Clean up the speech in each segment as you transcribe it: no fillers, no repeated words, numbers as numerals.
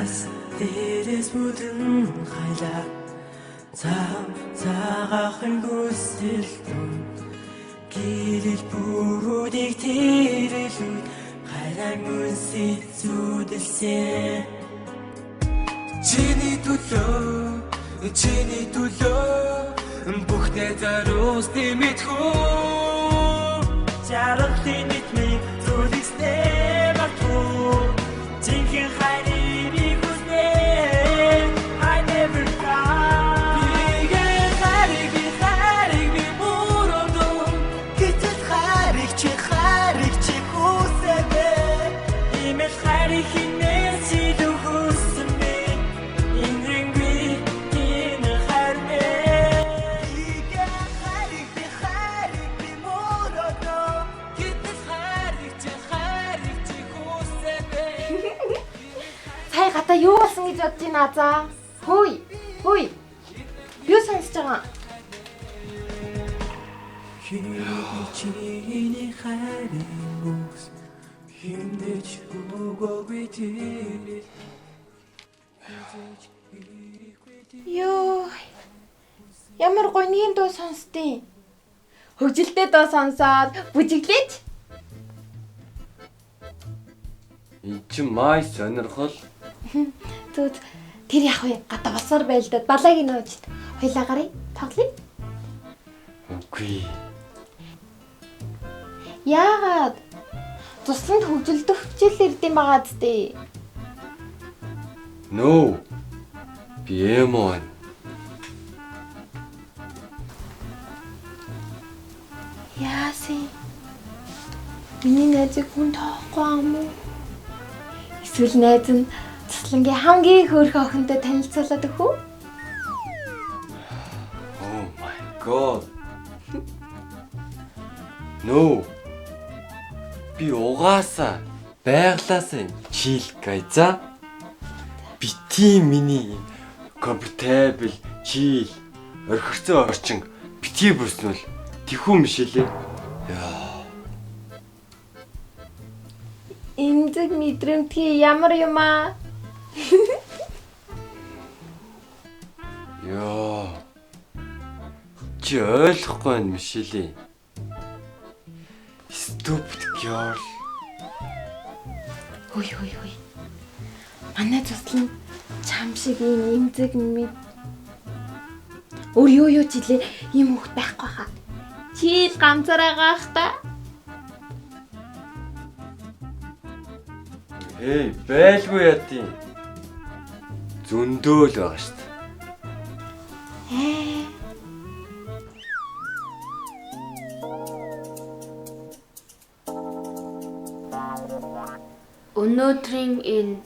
Тас дээрээс бүдэн хайлаа цагаахан хүсэл дун гэрэл бүрүүдийг тэрэлүү хайраа мөнсөд зүдэлсэн Чиний төлөө бүх найзааруус дэмэдэхүү Жаргалын нэтмийг зүлэснээ багтуу Жинхэнэ хайрыг хүснэ I never cry Хайрыг би мөрөдөө Гэтэл хайрыг чи хүсэвэ Имэл хайрыг хинээс илүү хүссэн бэ Инрэн би энэ хайрнэ Хайрыг би мөрөдөө Гэтэл хайрыг чи хүсэвэ Сая гадаа юу болсон гэж бодож байна азаа? Хөөе. Юу сонсож байгаа? Чиний хайрыг үс хиндэж өгөөгүй тэрэл Йоо. Ямар гонгийн дуу сонсдیں۔ Хөгжилтэй дуу сонсоод бүжиглээч. Энд чинь май сонирхол. Зүг тэр яг вэ гадаа босоор байлдаад балайг нөөж. Хойлоо гарыг тоглоё. Үгүй. Яагаад? Тусланд хөгжилдөх хичээл ирдэм байгаа зү. No. Би эмон. Яаси. Миний найзыг хүн тоохгүй юм уу? Эсвэл найз нь туслангийн хамгийн хөөрхөн охинтой танилцуулаад өгөх үү? Oh my god. No. Би угаасаа байглаасаа чил гайза. Бити миний комфортабл чил орхирцоо орчин бити бүснүүл тэхүү мишэлээ. Яа. Имзэг мэдрэмтгий ямар юм аа? Яа. Чи ойлгохгүй юм мишэлээ. Stupid girl. Хөөе. Манай туслан чам шиг ийм имзэг мэд. Юу чилээ ийм хөх байхгүй хаа. Чил ганцаараа gaах та. Эй, байлгүй яа тийм. Зөндөөл байгаа шүү дээ. Өнөөдрийн энэ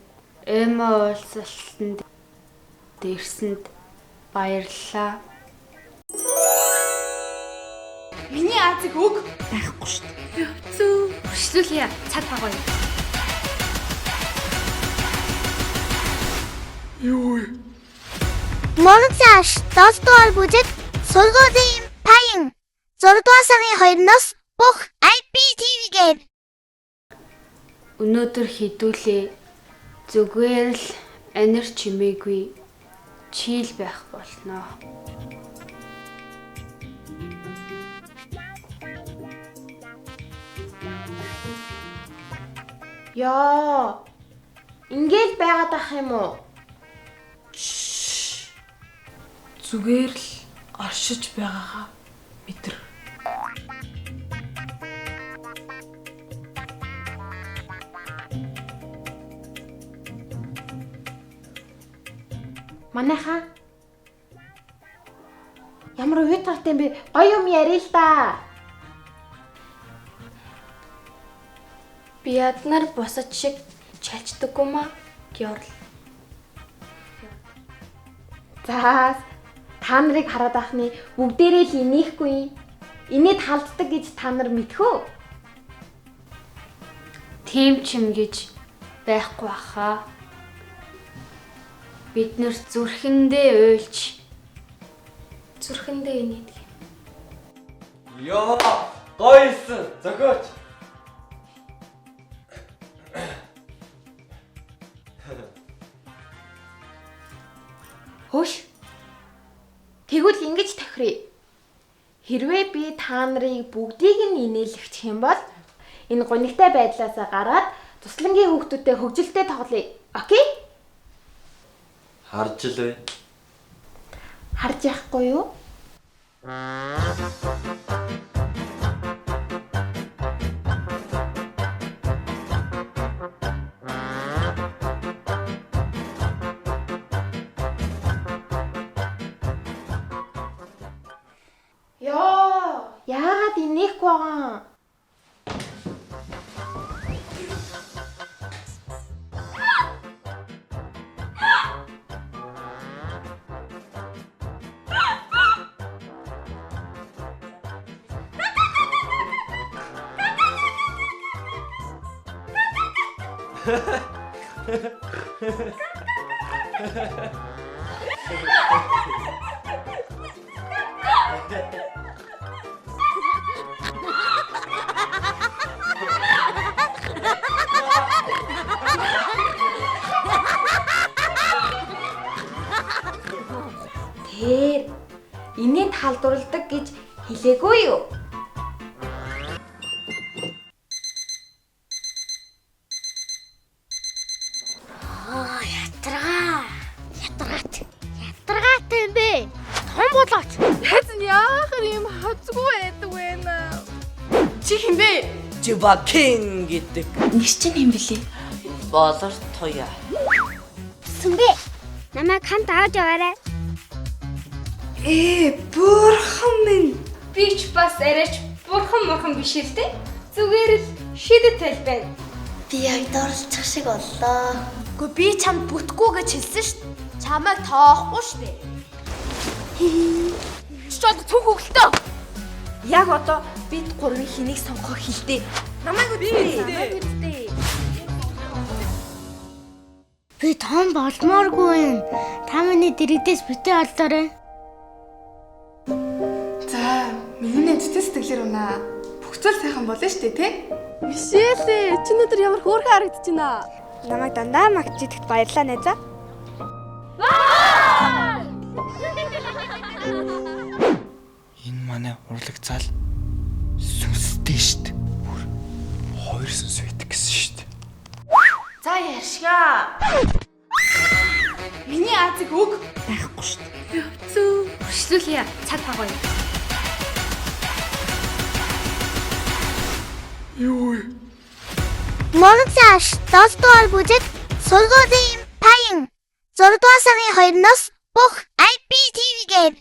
эмо уулзалтанд дэрсэнд баярлалаа. Миний Азиг өг байхгүй шүү дээ. Зүг өршлүүлье. Цаг багая. Монцаш тостол бүжиг сургуулийн паян 6 дугаар сарын 2-оос бүх IPTV-гээр Өнөөдөр хідүүлээ. Зүгээр л анир чимээгүй чийл байх болно. Яа. Ингээл байгаад ах юм уу? Зүгээр л оршиж байгаагаа мэдэр. Манайхаа ямар уйтгартай юм бэ? Гоё юм ярил л да. Би яднаар босож шиг чалчдаггүй маа. Гёрл. За та нарыг хараад ахны бүгдээрээ л инехгүй. Инээд халддаг гэж та нар мэдхөө. Тим чим гэж байхгүй хаа. Бид нэр зүрхэндээ уйлж зүрхэндээ инээдэг юм. Яа, гойсон. Зохиоч. Хөөш. Тэгвэл ингэж тохиръя. Хэрвээ би та нарыг бүгдийг нь инээлгэх юм бол энэ гонигтай байдлаасаа гараад туслангийн хүүхдүүдтэй хөгжилтэй тоглоё. Окей? Харж л бай. Харж яахгүй юу? Яа, яагаад инехгүй байгаа? Тэр инээд халдварладаг гэж хэлээгүй юу? Ядаргаат юм бэ? Том болооч. Яз нь яахаар юм хацгүй байдаг вэ наа? Чи хин бэ? Живакин гэдэг. Нэгс чинь юм бэлээ? Болор туяа. Сүмбэ. Намайг хамт авч яваарай. Бурхан минь. Би ч бас арайч бурхан биш л дээ. Зүгээр л шидэт тал байна. Би яг доорлох шиг боллоо. Гэхдээ би чамд бүтггүй гэж хэлсэн шүү дээ. Чамайг тоохгүй шүү дээ. Чи ч цүнх хөглөлтөө. Яг одоо бид гурвын хэнийг сонгох хэлтэй. Намайг үгүй. Би том болмооргүй юм. Та миний дэрэгдээс битээ олоорой. За, миний зүтэй сэтгэлээр унаа. Бүх зүйл сайхан болно шүү дээ, тий? Биш ээ. Чи өнөөдөр ямар хөөрхөн харагдаж байна. Намайг дандаа магтж идэхт баярлалаа найзаа. Энэ манай урлаг цаал сүнстэй штт. Бүр хоёр сүнс байдаг гэсэн штт. За яшгаа. Миний Азиг өг. Байхгүй шүү дээ. Зү. Хүршлүүлье. Цаг баггүй. Монгол цааш 7 дугаар бүжиг сургуулийн паян 6 дугаар сарын 2-оос бүх IPTV-гээр